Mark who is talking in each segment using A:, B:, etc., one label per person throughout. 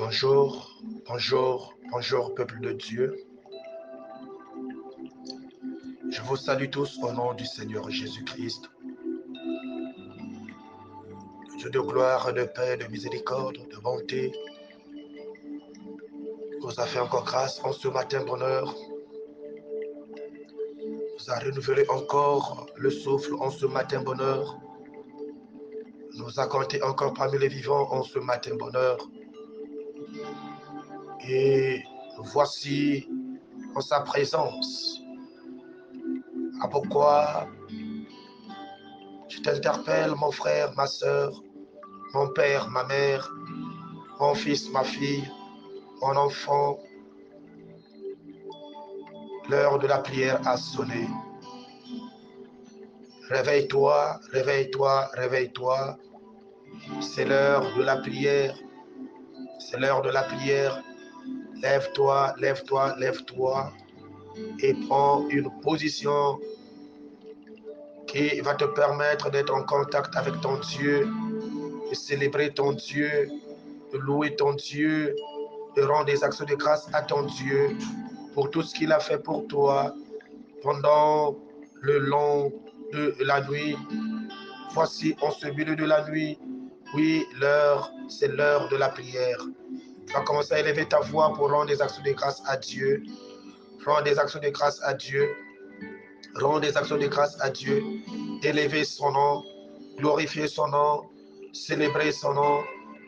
A: Bonjour, bonjour, bonjour peuple de Dieu. Je vous salue tous au nom du Seigneur Jésus-Christ. Dieu de gloire, de paix, de miséricorde, de bonté, nous a fait encore grâce en ce matin bonheur. Nous a renouvelé encore le souffle en ce matin bonheur. Nous a compté encore parmi les vivants en ce matin bonheur. Et voici en sa présence. Ah, pourquoi je t'interpelle, mon frère, ma soeur, mon père, ma mère, mon fils, ma fille, mon enfant. L'heure de la prière a sonné. Réveille-toi, réveille-toi, réveille-toi. C'est l'heure de la prière. C'est l'heure de la prière. Lève-toi, lève-toi, lève-toi et prends une position qui va te permettre d'être en contact avec ton Dieu, de célébrer ton Dieu, de louer ton Dieu, de rendre des actions de grâce à ton Dieu pour tout ce qu'il a fait pour toi pendant le long de la nuit. Voici en ce milieu de la nuit, oui, c'est l'heure de la prière. Tu vas commencer à élever ta voix pour rendre des actions de grâce à Dieu. Rendre des actions de grâce à Dieu. Rendre des actions de grâce à Dieu. Élever son nom, glorifier son nom, célébrer son nom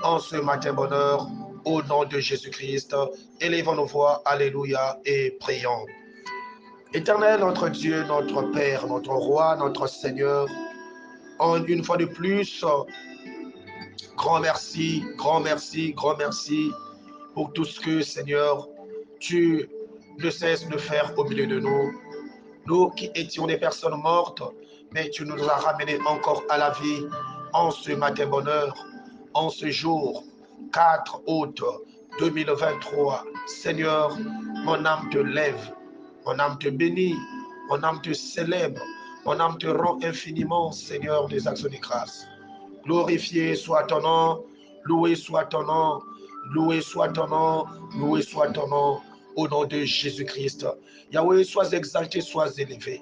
A: en ce matin bonheur, au nom de Jésus-Christ. Élevons nos voix, alléluia, et prions. Éternel, notre Dieu, notre Père, notre Roi, notre Seigneur, une fois de plus, grand merci, grand merci, grand merci pour tout ce que, Seigneur, tu ne cesses de faire au milieu de nous. Nous qui étions des personnes mortes, mais tu nous as ramenés encore à la vie en ce matin bonheur, en ce jour 4 août 2023. Seigneur, mon âme te lève, mon âme te bénit, mon âme te célèbre, mon âme te rend infiniment, Seigneur, des actions de grâce. Glorifié soit ton nom, loué soit ton nom, loué soit ton nom, loué soit ton nom, au nom de Jésus-Christ. Yahweh, sois exalté, sois élevé.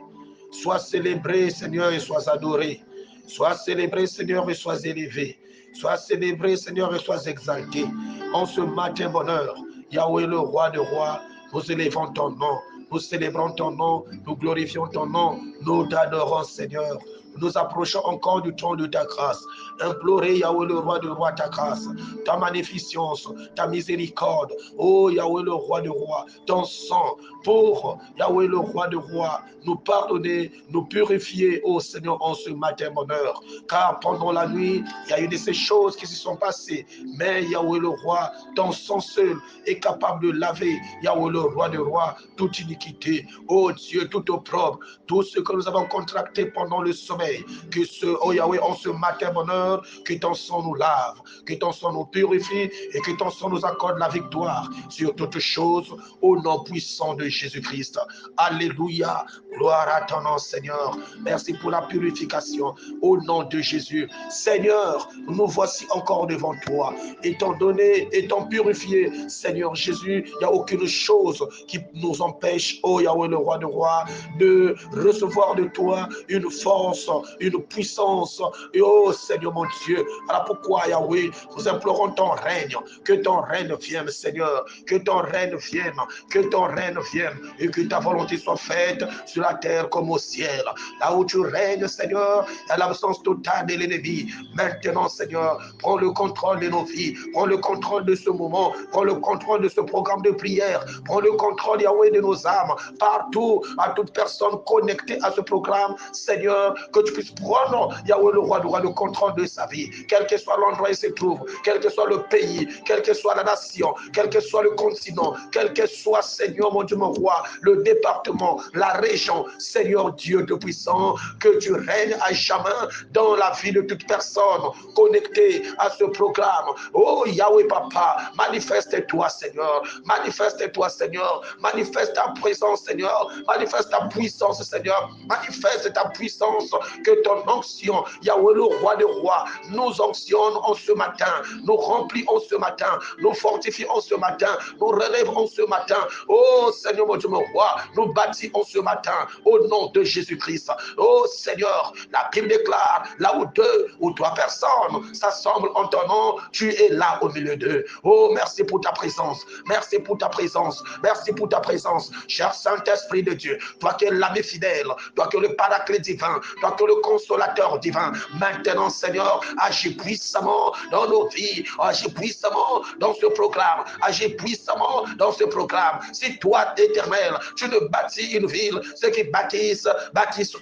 A: Sois célébré, Seigneur, et sois adoré. Sois célébré, Seigneur, et sois élevé. Sois célébré, Seigneur, et sois exalté. En ce matin bonheur, Yahweh, le roi de rois, nous élevons ton nom, nous célébrons ton nom, nous glorifions ton nom, nous t'adorons, Seigneur. Nous approchons encore du trône de ta grâce. Implorer, Yahweh, le roi de roi, ta grâce, ta magnificence, ta miséricorde. Oh, Yahweh, le roi de roi, ton sang pour, Yahweh, le roi de roi, nous pardonner, nous purifier, oh Seigneur, en ce matin bonheur. Car pendant la nuit, il y a eu de ces choses qui se sont passées. Mais, Yahweh, le roi, ton sang seul est capable de laver, Yahweh, le roi de roi, toute iniquité. Oh Dieu, tout opprobre, tout ce que nous avons contracté pendant le sommeil. Que oh Yahweh, en ce matin bonheur, que ton sang nous lave, que ton sang nous purifie et que ton sang nous accorde la victoire sur toutes choses au nom puissant de Jésus-Christ. Alléluia, gloire à ton nom, Seigneur. Merci pour la purification au nom de Jésus. Seigneur, nous voici encore devant toi, étant donné, étant purifié, Seigneur Jésus, il n'y a aucune chose qui nous empêche, oh Yahweh, le roi de rois, de recevoir de toi une force, une puissance. Et oh Seigneur mon Dieu, voilà pourquoi Yahweh, nous implorons ton règne, que ton règne vienne, Seigneur, que ton règne vienne, que ton règne vienne, et que ta volonté soit faite sur la terre comme au ciel. Là où tu règnes, Seigneur, à l'absence totale de l'ennemi. Maintenant, Seigneur, prends le contrôle de nos vies, prends le contrôle de ce moment, prends le contrôle de ce programme de prière, prends le contrôle, Yahweh, de nos âmes, partout, à toute personne connectée à ce programme, Seigneur, que tu puisses prendre, Yahweh, le roi le contrôle de sa vie, quel que soit l'endroit où il se trouve, quel que soit le pays, quelle que soit la nation, quel que soit le continent, quel que soit, Seigneur, mon Dieu, mon roi, le département, la région, Seigneur Dieu Tout-Puissant, que tu règnes à jamais dans la vie de toute personne connectée à ce programme. Oh Yahweh Papa, manifeste-toi, Seigneur, manifeste-toi, Seigneur, manifeste ta présence, Seigneur, manifeste ta puissance, Seigneur, manifeste ta puissance que ton onction, Yahweh le roi des rois, nous onctionne en ce matin, nous remplit en ce matin, nous fortifie en ce matin, nous relève en ce matin. Oh Seigneur mon Dieu, mon roi, nous bâtis en ce matin au nom de Jésus-Christ. Oh Seigneur, la Bible déclare, là où deux ou trois personnes s'assemblent en ton nom, tu es là au milieu d'eux. Oh, merci pour ta présence, merci pour ta présence, merci pour ta présence, cher Saint-Esprit de Dieu, toi qui es l'ami fidèle, toi qui es le paraclet divin, toi qui es le consolateur divin. Maintenant, Seigneur, agis puissamment dans nos vies, agis puissamment dans ce programme, agis puissamment dans ce programme. Si toi, éternel, tu ne bâtis une ville, ceux qui bâtissent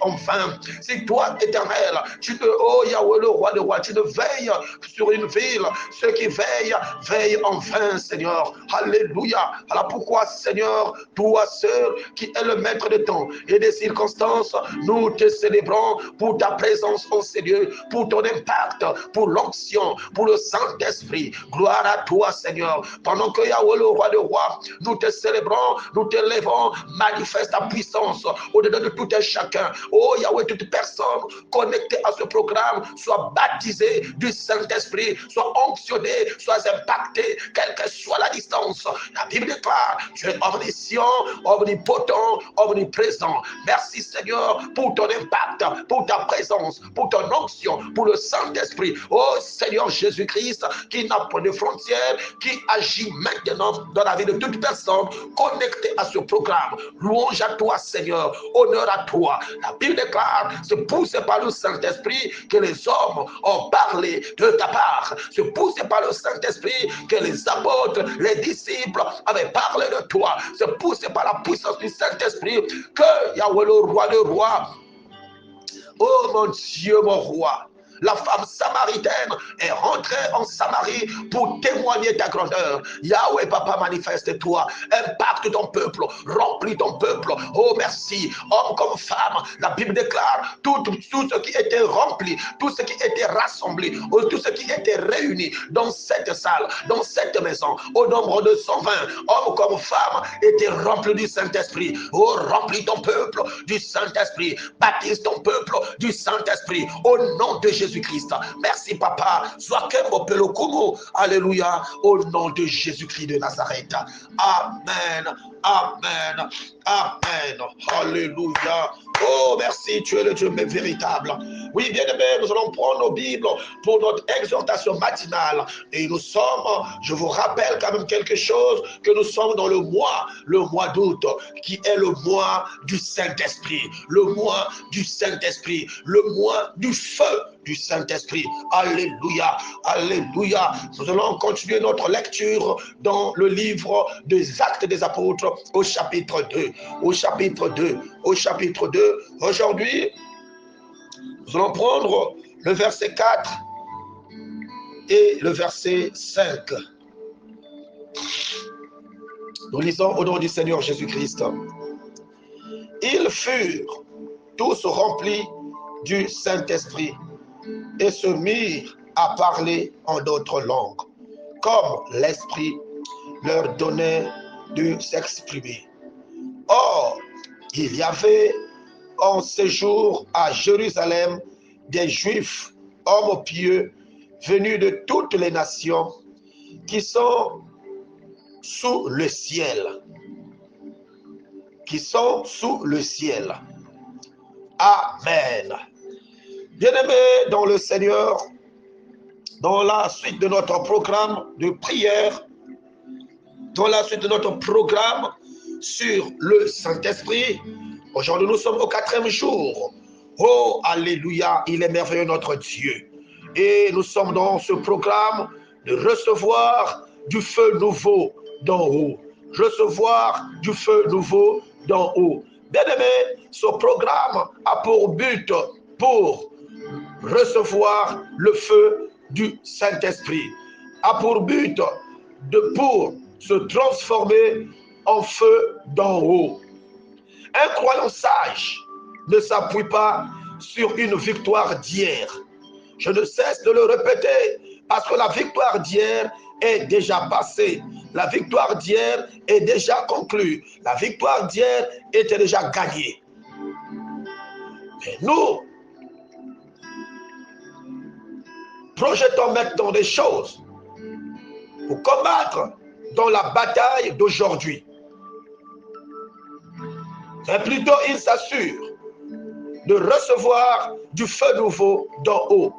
A: en vain. Si toi, éternel, tu ne, oh Yahweh, le roi des rois, tu ne veilles sur une ville, ceux qui veillent en vain, Seigneur. Alléluia. Alors pourquoi, Seigneur, toi seul qui es le maître des temps et des circonstances, nous te célébrons pour ta présence en ces lieux, pour ton impact, pour l'onction, pour le Saint-Esprit. Gloire à toi, Seigneur. Pendant que Yahweh, le roi des rois, nous te célébrons, nous te lèvons, manifeste ta puissance au-dedans de tout un chacun. Oh Yahweh, toute personne connectée à ce programme soit baptisée du Saint-Esprit, soit onctionnée, soit impactée, quelle que soit la distance. La Bible déclare, tu es omniscient, omnipotent, omniprésent. Merci Seigneur pour ton impact, pour ta présence, pour ton onction, pour le Saint-Esprit. Oh Seigneur Jésus-Christ, qui n'a pas de frontières, qui agit maintenant dans la vie de toute personne connectée à ce programme. Louange à toi Seigneur, honneur à toi. La Bible déclare, c'est poussé par le Saint-Esprit que les hommes ont parlé de ta part. C'est poussé par le Saint-Esprit que les apôtres, les disciples avaient parlé de toi. C'est poussé par la puissance du Saint-Esprit que Yahweh le roi des rois, oh mon Dieu, mon roi, la femme samaritaine est rentrée en Samarie pour témoigner ta grandeur. Yahweh, Papa, manifeste-toi, impacte ton peuple, remplis ton peuple. Oh, merci. Homme comme femme, la Bible déclare tout ce qui était rempli, tout ce qui était rassemblé, tout ce qui était réuni dans cette salle, dans cette maison, au nombre de 120, hommes comme femmes étaient remplis du Saint-Esprit. Oh, remplis ton peuple du Saint-Esprit, baptise ton peuple du Saint-Esprit, au nom de Jésus-Christ. Merci Papa. Alléluia. Au nom de Jésus-Christ de Nazareth. Amen. Amen. Amen. Alléluia. Oh, merci, tu es le Dieu véritable. Oui, bien aimé, nous allons prendre nos Bibles pour notre exhortation matinale. Et nous sommes, je vous rappelle quand même quelque chose, que nous sommes dans le mois d'août, qui est le mois du Saint-Esprit. Le mois du Saint-Esprit. Le mois du feu du Saint-Esprit. Alléluia. Alléluia. Nous allons continuer notre lecture dans le livre des Actes des Apôtres au chapitre 2. Au chapitre 2. Au chapitre 2. Aujourd'hui, nous allons prendre le verset 4 et le verset 5. Nous lisons au nom du Seigneur Jésus-Christ. Ils furent tous remplis du Saint-Esprit et se mirent à parler en d'autres langues, comme l'Esprit leur donnait de s'exprimer. Or, il y avait en séjour à Jérusalem des Juifs, hommes pieux, venus de toutes les nations qui sont sous le ciel. Qui sont sous le ciel. Amen. Bien-aimés dans le Seigneur, dans la suite de notre programme de prière, dans la suite de notre programme sur le Saint-Esprit, aujourd'hui nous sommes au 4e jour. Oh, alléluia, il est merveilleux notre Dieu. Et nous sommes dans ce programme de recevoir du feu nouveau d'en haut. Recevoir du feu nouveau d'en haut. Bien-aimés, ce programme a pour but pour recevoir le feu du Saint-Esprit, a pour but pour se transformer en feu d'en haut. Un croyant sage ne s'appuie pas sur une victoire d'hier. Je ne cesse de le répéter parce que la victoire d'hier est déjà passée. La victoire d'hier est déjà conclue. La victoire d'hier était déjà gagnée. Mais nous projetons maintenant des choses pour combattre dans la bataille d'aujourd'hui. Mais plutôt, il s'assure de recevoir du feu nouveau d'en haut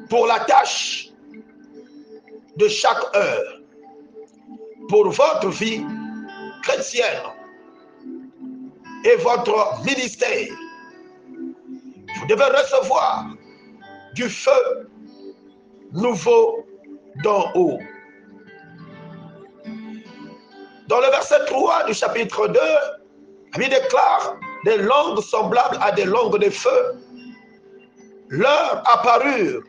A: pour la tâche de chaque heure, pour votre vie chrétienne et votre ministère. Vous devez recevoir du feu nouveau d'en haut. Dans le verset 3 du chapitre 2, la Bible déclare des langues semblables à des langues de feu leur apparurent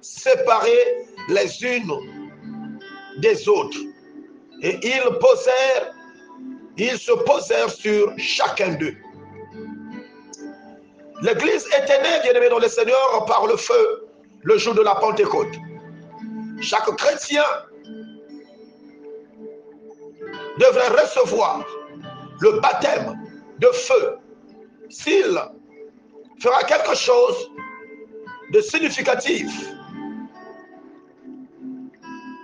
A: séparées les unes des autres. Et ils se posèrent sur chacun d'eux. L'Église était née, bien-aimée dans le Seigneur, par le feu, le jour de la Pentecôte. Chaque chrétien devrait recevoir le baptême de feu s'il fera quelque chose de significatif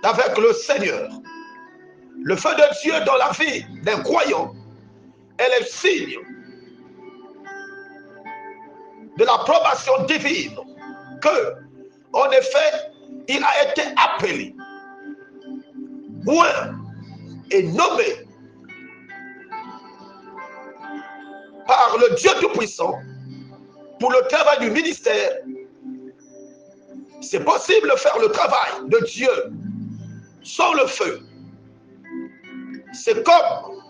A: avec le Seigneur. Le feu de Dieu dans la vie d'un croyant est le signe de l'approbation divine que, en effet, il a été appelé, oint et nommé par le Dieu Tout-Puissant pour le travail du ministère. C'est possible de faire le travail de Dieu sans le feu. C'est comme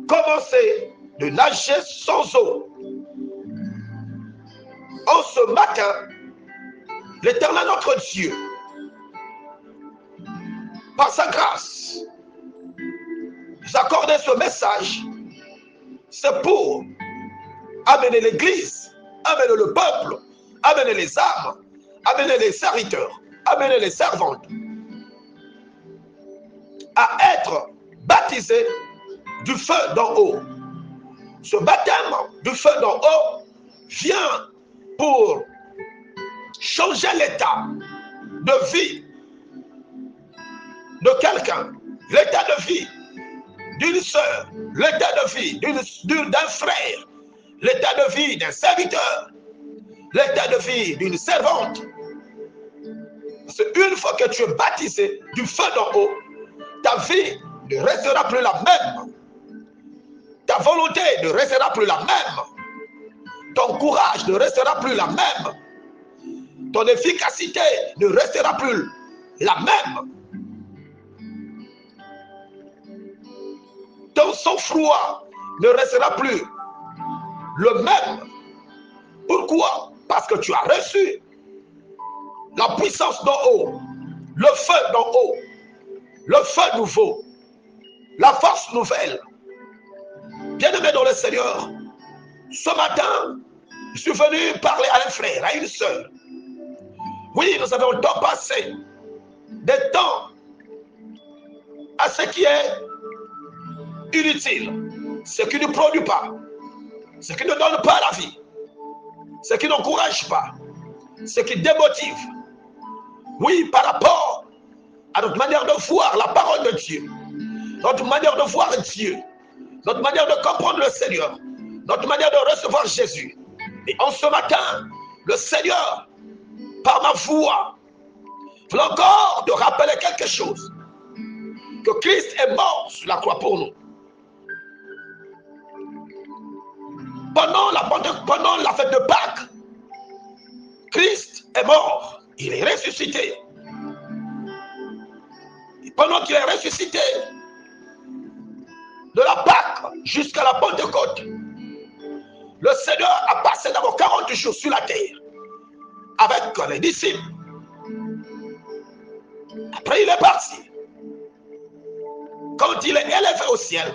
A: commencer de nager sans eau. En ce matin, l'Éternel notre Dieu, par sa grâce, nous accorder ce message. C'est pour amener l'Église, amener le peuple, amener les âmes, amener les serviteurs, amener les servantes à être baptisés du feu d'en haut. Ce baptême du feu d'en haut vient pour changer l'état de vie de quelqu'un, l'état de vie d'une sœur, l'état de vie d'un frère, l'état de vie d'un serviteur, l'état de vie d'une servante. C'est une fois que tu es baptisé du feu d'en haut, ta vie ne restera plus la même. Ta volonté ne restera plus la même. Ton courage ne restera plus la même. Ton efficacité ne restera plus la même. Ton sang-froid ne restera plus le même. Pourquoi? Parce que tu as reçu la puissance d'en haut, le feu d'en haut, le feu nouveau, la force nouvelle. Bien-aimé dans le Seigneur, ce matin, je suis venu parler à un frère, à une sœur. Oui, nous avons tant passé des temps à ce qui est inutile, ce qui ne produit pas, ce qui ne donne pas la vie, ce qui n'encourage pas, ce qui démotive. Oui, par rapport à notre manière de voir la parole de Dieu, notre manière de voir Dieu, notre manière de comprendre le Seigneur, notre manière de recevoir Jésus. Et en ce matin, le Seigneur, par ma voix, veut encore te rappeler quelque chose, que Christ est mort sur la croix pour nous. Pendant la fête de Pâques, Christ est mort, il est ressuscité. Et pendant qu'il est ressuscité, de la Pâques jusqu'à la Pentecôte, le Seigneur a passé d'abord 40 jours sur la terre avec les disciples. Après, il est parti. Quand il est élevé au ciel,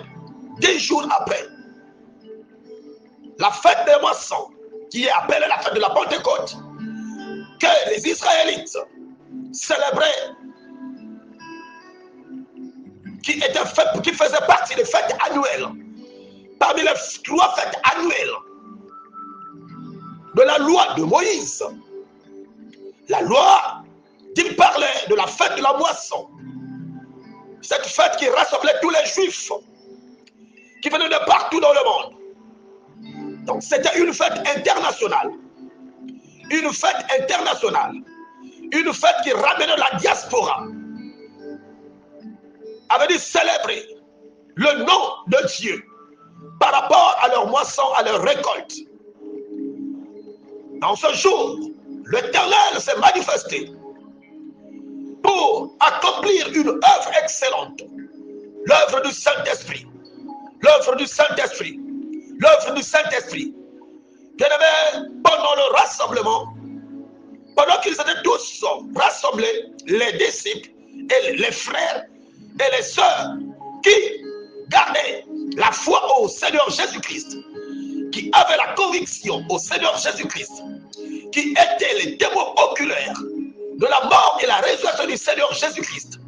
A: 10 jours après, la fête des moissons, qui est appelée la fête de la Pentecôte, que les Israélites célébraient, qui faisait partie des fêtes annuelles. Parmi les 3 fêtes annuelles de la loi de Moïse. La loi qui parlait de la fête de la moisson. Cette fête qui rassemblait tous les juifs qui venaient de partout dans le monde. Donc c'était une fête internationale. Une fête internationale. Une fête qui ramenait la diaspora. Avait dit célébrer le nom de Dieu par rapport à leur moisson, à leur récolte. Dans ce jour, l'Éternel s'est manifesté pour accomplir une œuvre excellente. L'œuvre du Saint-Esprit. L'œuvre du Saint-Esprit. L'œuvre du Saint-Esprit. Bien-aimés, pendant le rassemblement, pendant qu'ils étaient tous rassemblés, les disciples et les frères et les sœurs qui gardaient la foi au Seigneur Jésus-Christ, qui avaient la conviction au Seigneur Jésus-Christ, qui étaient les témoins oculaires de la mort et la résurrection du Seigneur Jésus-Christ,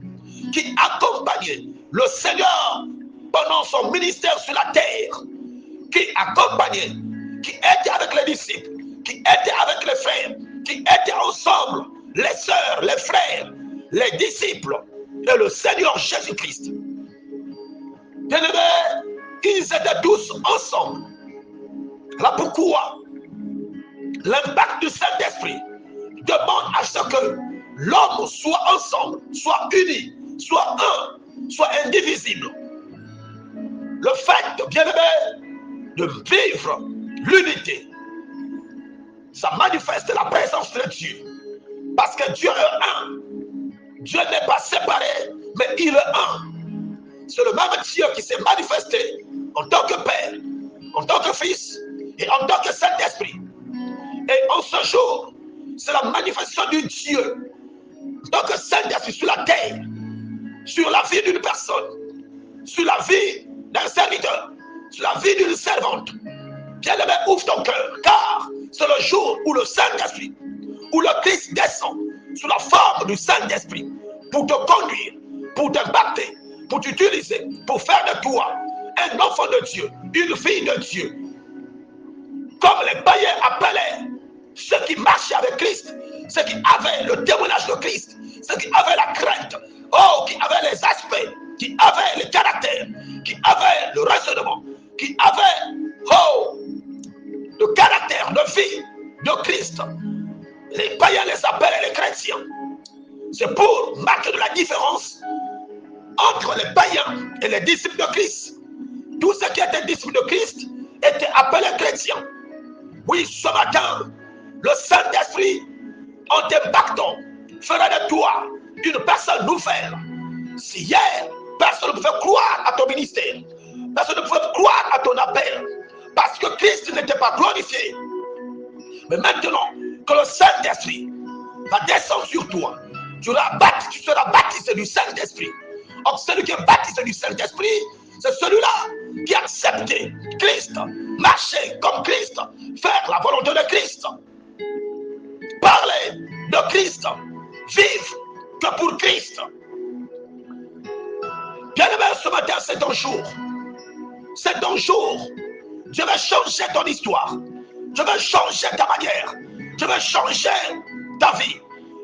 A: qui accompagnaient le Seigneur pendant son ministère sur la terre, qui accompagnait, qui était avec les disciples, qui était avec les frères, qui étaient ensemble, les sœurs, les frères, les disciples et le Seigneur Jésus-Christ. Bien-aimés, ils étaient tous ensemble. Là pourquoi l'impact du Saint-Esprit demande à ce que l'homme soit ensemble, soit uni, soit un, soit indivisible. Le fait, bien-aimé, de vivre l'unité, ça manifeste la présence de Dieu. Parce que Dieu est un. Dieu n'est pas séparé, mais il est un. C'est le même Dieu qui s'est manifesté en tant que Père, en tant que Fils et en tant que Saint-Esprit. Et en ce jour, c'est la manifestation du Dieu en tant que Saint-Esprit sur la terre, sur la vie d'une personne, sur la vie d'un serviteur, sur la vie d'une servante. Bien-aimé, ouvre ton cœur, car c'est le jour où le Saint-Esprit, où le Christ descend sous la forme du Saint-Esprit pour te conduire, pour t'impacter, pour t'utiliser, pour faire de toi un enfant de Dieu, une fille de Dieu. Comme les païens appelaient ceux qui marchaient avec Christ, ceux qui avaient le témoignage de Christ, ceux qui avaient la crainte, oh, qui avaient les aspects, qui avaient le caractère, qui avaient le raisonnement, qui avaient, oh, le caractère de vie de Christ. Les païens les appellent les chrétiens. C'est pour marquer de la différence entre les païens et les disciples de Christ. Tous ceux qui étaient disciples de Christ étaient appelés chrétiens. Oui, ce matin, le Saint-Esprit, en t'impactant, fera de toi une personne nouvelle. Si hier, personne ne pouvait croire à ton ministère, personne ne pouvait croire à ton appel, parce que Christ n'était pas glorifié. Mais maintenant que le Saint-Esprit va descendre sur toi, tu seras baptisé du Saint-Esprit. Or, celui qui est baptisé du Saint-Esprit, c'est celui-là qui a accepté Christ, marcher comme Christ, faire la volonté de Christ, parler de Christ, vivre que pour Christ. Bien-aimé, ce matin, c'est ton jour. C'est ton jour. Je vais changer ton histoire. Je vais changer ta manière. Je vais changer ta vie.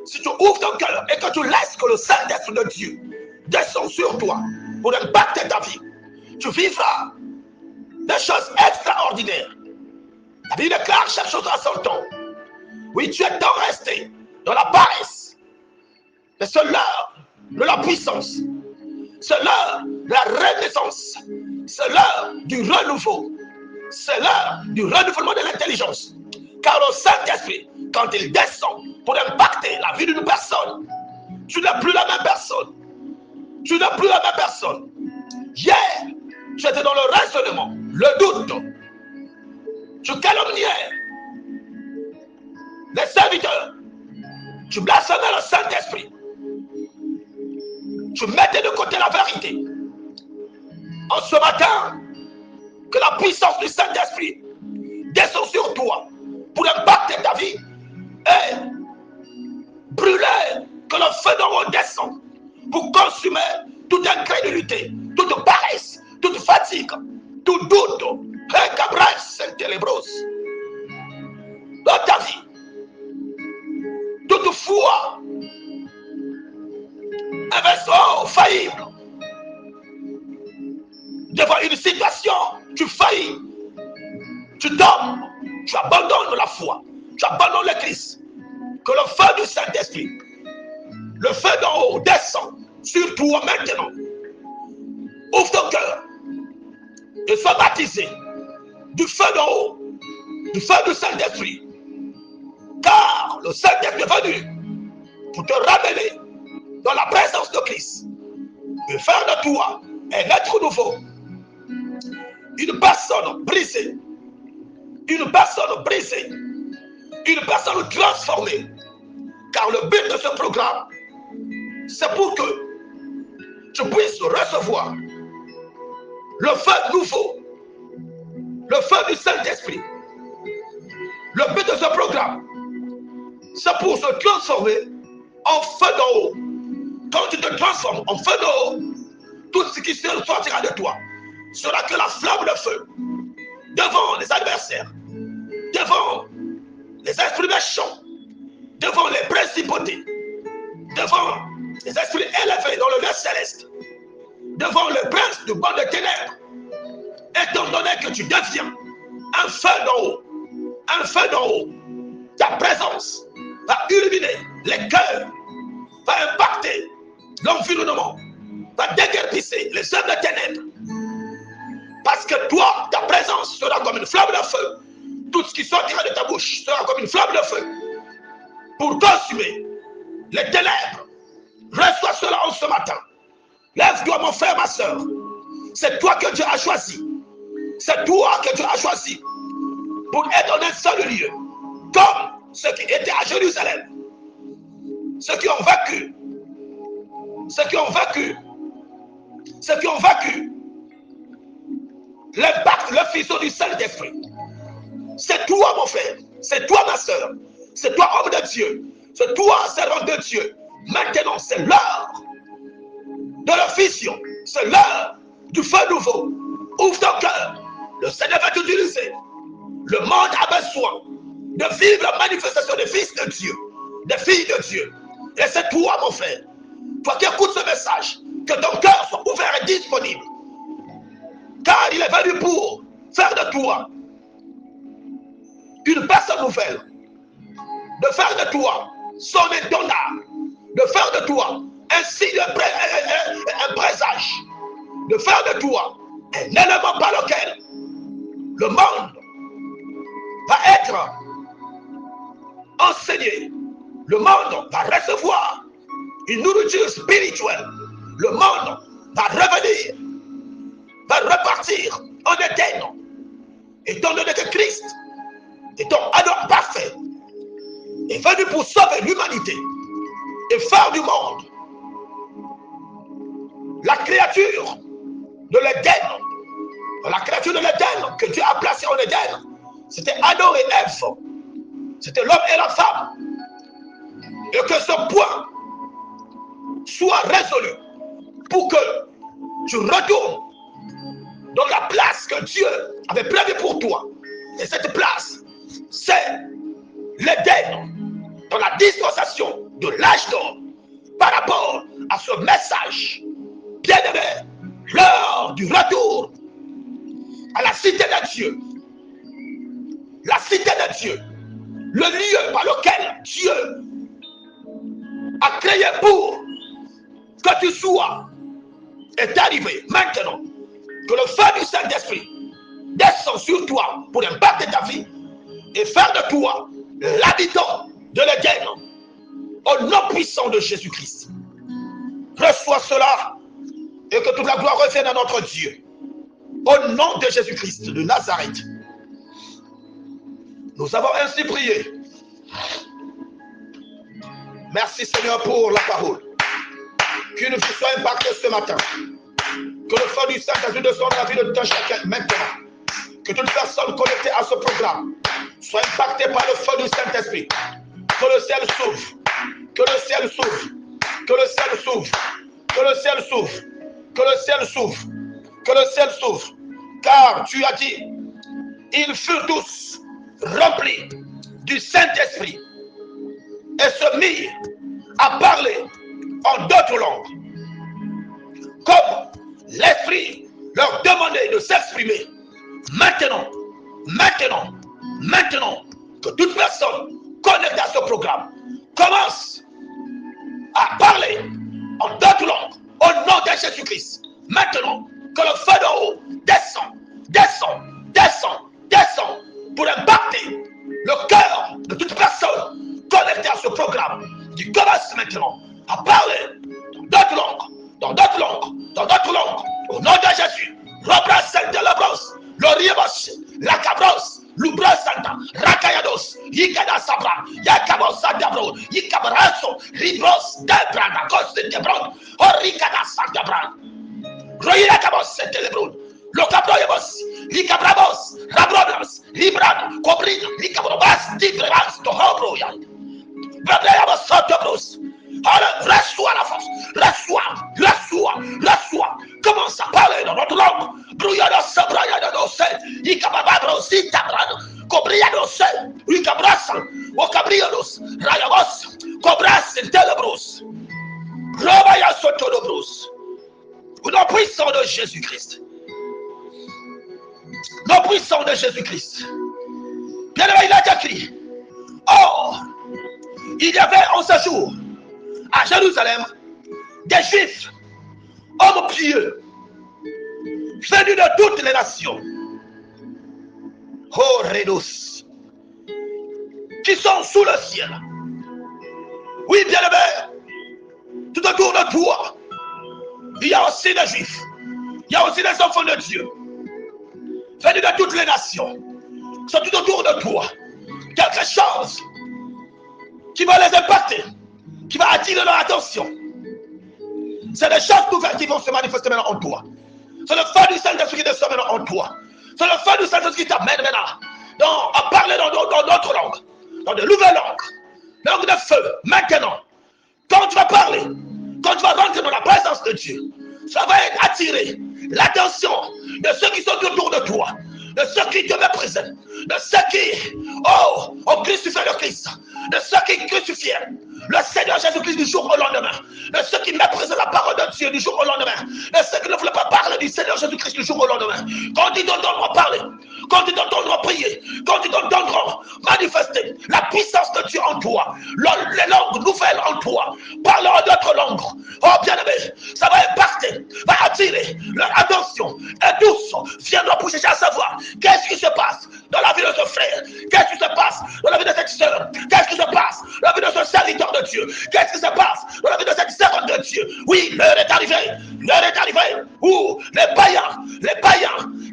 A: Si tu ouvres ton cœur et que tu laisses que le Saint-Esprit de Dieu descende sur toi pour impacter ta vie, tu vivras des choses extraordinaires. La Bible déclare chaque chose à son temps. Oui, tu es temps resté dans la paresse. Mais c'est l'heure de la puissance. C'est l'heure de la renaissance. C'est l'heure du renouveau. C'est l'heure du renouvellement de l'intelligence. Car le Saint-Esprit, quand il descend pour impacter la vie d'une personne, tu n'es plus la même personne. Tu n'es plus la même personne. Hier, tu étais dans le raisonnement, le doute. Tu calomniais les serviteurs. Tu blasphémais le Saint-Esprit. Tu mettais de côté la vérité. En ce matin, que la puissance du Saint-Esprit descend sur toi pour impacter ta vie et brûler, que le feu d'en haut descend pour consumer toute incrédulité, toute paresse, toute fatigue, tout doute. Oh, ta vie. Toutefois, un vaisseau faillible, devant une situation, tu faillis, tu tombes, tu abandonnes la foi, tu abandonnes le Christ. Que le feu du Saint-Esprit, le feu d'en haut descend sur toi maintenant. Ouvre ton cœur et sois baptisé du feu d'en haut, du feu du Saint-Esprit. Car le Saint-Esprit est venu pour te ramener dans la présence de Christ et faire de toi un être nouveau, une personne brisée, une personne brisée, une personne transformée. Car le but de ce programme, c'est pour que tu puisses recevoir le feu nouveau, le feu du Saint-Esprit. Le but de ce programme, c'est pour se transformer en feu d'en haut. Quand tu te transformes en feu d'en haut, tout ce qui sortira de toi sera que la flamme de feu devant les adversaires, devant les esprits méchants, devant les principautés, devant les esprits élevés dans le lieu céleste, devant le prince du monde des ténèbres, étant donné que tu deviens un feu d'en haut, un feu d'en haut, ta présence va illuminer les cœurs, va impacter l'environnement, va déguerpisser les œuvres de ténèbres. Parce que toi, ta présence sera comme une flamme de feu. Tout ce qui sortira de ta bouche sera comme une flamme de feu pour consumer les ténèbres. Reçois cela en ce matin. Lève-toi, mon frère, ma soeur. C'est toi que Dieu a choisi. C'est toi que Dieu a choisi pour être dans un seul lieu. Comme ceux qui étaient à Jérusalem. Ceux qui ont vaincu. Ceux qui ont vaincu. Ceux qui ont vaincu l'impact, le fils du Saint-Esprit. C'est toi, mon frère. C'est toi, ma soeur. C'est toi, homme de Dieu. C'est toi, servant de Dieu. Maintenant, c'est l'heure de l'officion. C'est l'heure du feu nouveau. Ouvre ton cœur. Le Seigneur va t'utiliser. Le monde a besoin de vivre la manifestation des fils de Dieu, des filles de Dieu. Et c'est toi, mon frère. Toi qui écoutes ce message, que ton cœur soit ouvert et disponible. Car il est venu pour faire de toi une personne nouvelle, de faire de toi son intendant, de faire de toi un signe, un présage, de faire de toi un élément par lequel le monde va être enseigné, le monde va recevoir une nourriture spirituelle, le monde va revenir, va repartir en Éden, étant donné que Christ, étant alors parfait, est venu pour sauver l'humanité et faire du monde la créature de l'Éden. La créature de l'Éden que Dieu a placée en Éden, c'était Adam et Ève. C'était l'homme et la femme. Et que ce point soit résolu pour que tu retournes dans la place que Dieu avait prévue pour toi. Et cette place, c'est l'Éden, dans la dispensation de l'âge d'or, par rapport à ce message. Bien-aimé, l'heure du retour à la cité de Dieu. La cité de Dieu. Le lieu par lequel Dieu a créé pour que tu sois est arrivé maintenant. Que le feu du Saint-Esprit descend sur toi pour impacter ta vie et faire de toi l'habitant de l'Éden au nom puissant de Jésus-Christ. Reçois cela et que toute la gloire revienne à notre Dieu. Au nom de Jésus-Christ de Nazareth. Nous avons ainsi prié. Merci Seigneur pour la parole. Qu'une vie soit impactée ce matin. Que le feu du Saint-Esprit descende dans la vie de tout chacun maintenant. Que toute personne connectée à ce programme soit impactée par le feu du Saint-Esprit. Que le ciel s'ouvre. Que le ciel s'ouvre. Que le ciel s'ouvre. Que le ciel s'ouvre. Que le ciel s'ouvre. Que le ciel s'ouvre. Car tu as dit, ils furent tous remplis du Saint-Esprit et se mirent à parler en d'autres langues, comme l'Esprit leur demandait de s'exprimer. Maintenant, que toute personne connectée à ce programme commence à parler en d'autres langues au nom de Jésus-Christ. Maintenant, que le feu d'en haut descend pour impacter le cœur de toute personne connectée à ce programme qui commence maintenant à parler dans d'autres langues, au nom de Jésus. Robra Santa Labros, Loriebos, Lacabros, Lubra Santa, Rakayados, Yikada Sabra, Yakabos Santabro, Yikabraso, Ribros, Debranda, Cos de Debron, Oricada Santa Brand, Royakabos, Telebron, Locabroyabos, Likabrabos, Rabronas, Librad, Cobrin, Likabrobas, Dibrabas, Tohobroyan, Brabayabos, Santobros. Alors, reçois la force, reçois. Commence à parler dans notre langue. Brouillados, Brayados, Ikababros, Itabrad, Cobriados, Ikabras, Ocabriados, Rayabos, Cobras, Telebros, Robaya Sotodobros. Au nom puissant de Jésus-Christ. Nom puissant de Jésus-Christ. Bien aimé, il a écrit. Or, il y avait en ce jour à Jérusalem des Juifs, hommes pieux, venus de toutes les nations, oh Rédos, qui sont sous le ciel. Oui, bien-aimé, tout autour de toi, il y a aussi des Juifs, il y a aussi des enfants de Dieu, venus de toutes les nations, qui sont tout autour de toi. Quelque chose qui va les impacter, qui va attirer leur attention. C'est des choses nouvelles qui vont se manifester maintenant en toi. C'est le feu du Saint-Esprit qui descend maintenant en toi. C'est le feu du Saint-Esprit qui t'amène maintenant à parler dans d'autres langues, dans de nouvelles langues de feu. Maintenant, quand tu vas parler, quand tu vas rentrer dans la présence de Dieu, ça va attirer l'attention de ceux qui sont autour de toi, de ceux qui te méprisent, de ceux qui ont crucifié le Christ, de ceux qui crucifiaient le Seigneur Jésus-Christ du jour au lendemain, de ceux qui méprisaient la parole de Dieu du jour au lendemain, de ceux qui ne voulaient pas parler du Seigneur Jésus-Christ du jour au lendemain. Quand ils t'entendront parler, quand ils t'entendront prier, quand ils t'entendront manifester la puissance de Dieu en toi, les langues nouvelles en toi, parlant d'autres langues, oh bien-aimé, ça va impacter, va attirer leur attention, et tous viendront pour chercher à savoir qu'est-ce qui se passe dans la vie de ce frère, qu'est-ce qui se passe dans la vie de cette sœur, qu'est-ce qui se passe dans la vie de ce serviteur de Dieu, qu'est-ce qui se passe dans la vie de cette servante de Dieu. Oui, l'heure est arrivée où les païens,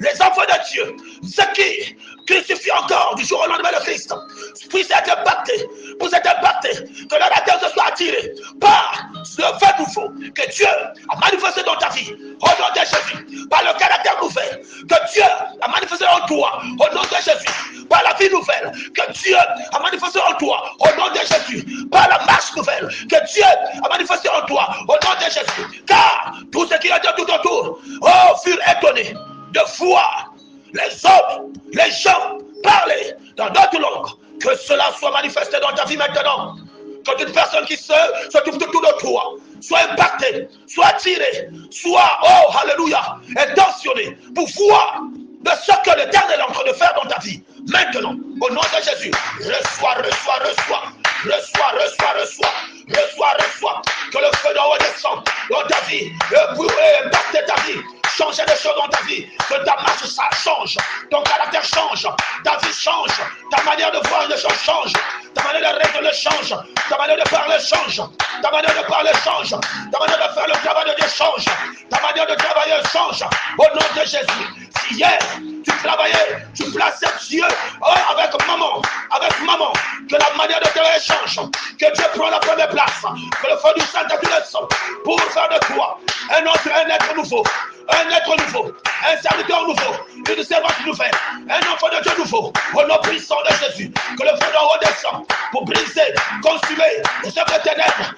A: les enfants de Dieu, ceux qui crucifient encore du jour au lendemain le Christ, puissent être impactés, que leur attention soit attirée par ce fait nouveau que Dieu a manifesté dans ta vie, au nom de Jésus, par le caractère nouvel que Dieu a manifesté en toi, au nom de Jésus, par la vie nouvelle que Dieu a manifesté en toi, au nom de Jésus, par la marche nouvelle que Dieu a manifesté en toi, au nom de Jésus. Car tous ceux qui étaient tout autour furent étonnés de voir les hommes, les gens parler dans d'autres langues. Que cela soit manifesté dans ta vie maintenant. Que toute personne qui se trouve autour de toi soit impactée, soit attirée, soit, oh, alléluia, intentionnée pour voir de ce que l'Éternel est en train de faire dans ta vie. Maintenant, au nom de Jésus, reçois. Que le feu d'en haut descende dans ta vie pour impacter ta vie. Changer des choses dans ta vie, que ta marche ça change, ton caractère change, ta vie change, ta manière de voir les choses change, ta manière de raisonner change, ta manière de parler change, ta manière de parler change, ta manière de faire le travail de Dieu change, ta manière de travailler change, au nom de Jésus. Si hier tu travaillais, tu plaçais Dieu avec maman, que la manière de travailler change, que Dieu prend la première place, que le feu du Saint-Esprit descend pour faire de toi un être nouveau. Un être nouveau, un serviteur nouveau, une servante nouvelle, un enfant de Dieu nouveau, au nom puissant de Jésus, que le feu d'en haut descend pour briser, consumer les œuvres ténèbres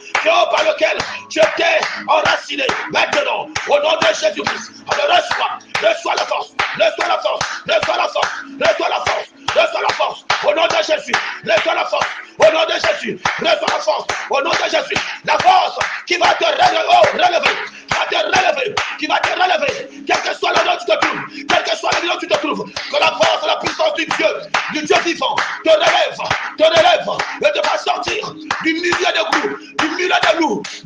A: par lequel tu étais enraciné. Maintenant, au nom de Jésus-Christ, reçois la force, reçois la force. Au nom de Jésus, reçois la force. Au nom de Jésus, reçois la force. Au nom de Jésus, la force qui va te relever, qui va te relever, quel que soit le nom où tu te trouves, quel que soit le milieu où tu te trouves, que la force et la puissance du Dieu vivant, te relève, et te va sortir du milieu des loups, du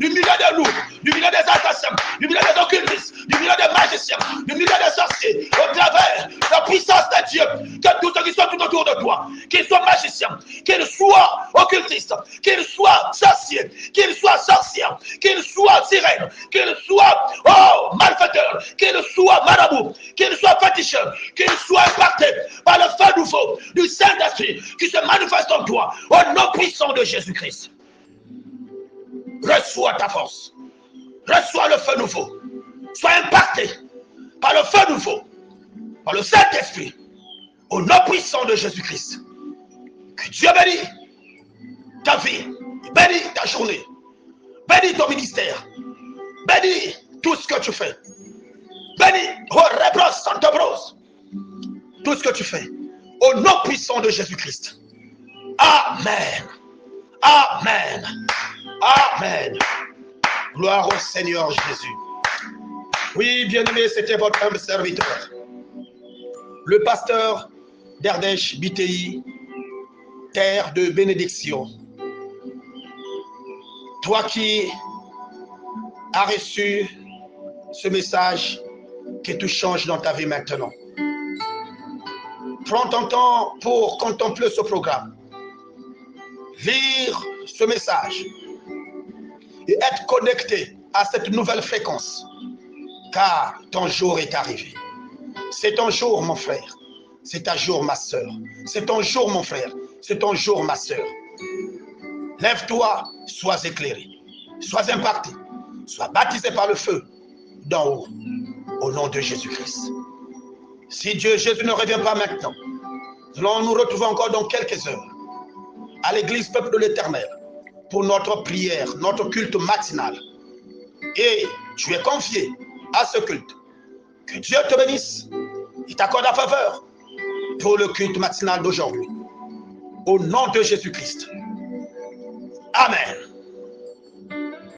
A: milieu des loups, du milieu des assassins, du milieu des occultistes, du milieu des magiciens, du milieu des sorciers, au travers de la puissance de Dieu, que tous ceux qui sont tout autour de toi, qu'ils soient magiciens, qu'ils soient occultistes, qu'ils soient sorciers, qu'ils soient sorcières, qu'ils soient sirènes, qu'ils soient malfaiteurs, qu'ils soient marabouts, qu'ils soient féticheurs, qu'ils soient impactés par le feu nouveau du Saint-Esprit qui se manifeste en toi, au nom puissant de Jésus-Christ. Reçois ta force, reçois le feu nouveau, sois impacté par le feu nouveau, par le Saint-Esprit, au nom puissant de Jésus-Christ. Que Dieu bénisse ta vie, bénis ta journée, bénis ton ministère, bénis tout ce que tu fais, bénis tout ce que tu fais, au nom puissant de Jésus-Christ. Amen. Amen. Amen. Gloire au Seigneur Jésus. Oui, bien-aimé, c'était votre humble serviteur, le pasteur d'Ardèche BTI, terre de bénédiction. Toi qui as reçu ce message, que tout change dans ta vie maintenant. Prends ton temps pour contempler ce programme, lire ce message et être connecté à cette nouvelle fréquence, car ton jour est arrivé. C'est ton jour, mon frère. C'est ta jour, ma soeur. C'est ton jour, mon frère. C'est ton jour, ma soeur. Lève-toi, sois éclairé, sois impacté, sois baptisé par le feu d'en haut, au nom de Jésus-Christ. Si Dieu Jésus ne revient pas maintenant, nous allons nous retrouver encore dans quelques heures à l'église Peuple de l'Éternel pour notre prière, notre culte matinal. Et tu es confié à ce culte. Que Dieu te bénisse et t'accorde la faveur pour le culte matinal d'aujourd'hui. Au nom de Jésus-Christ. Amen.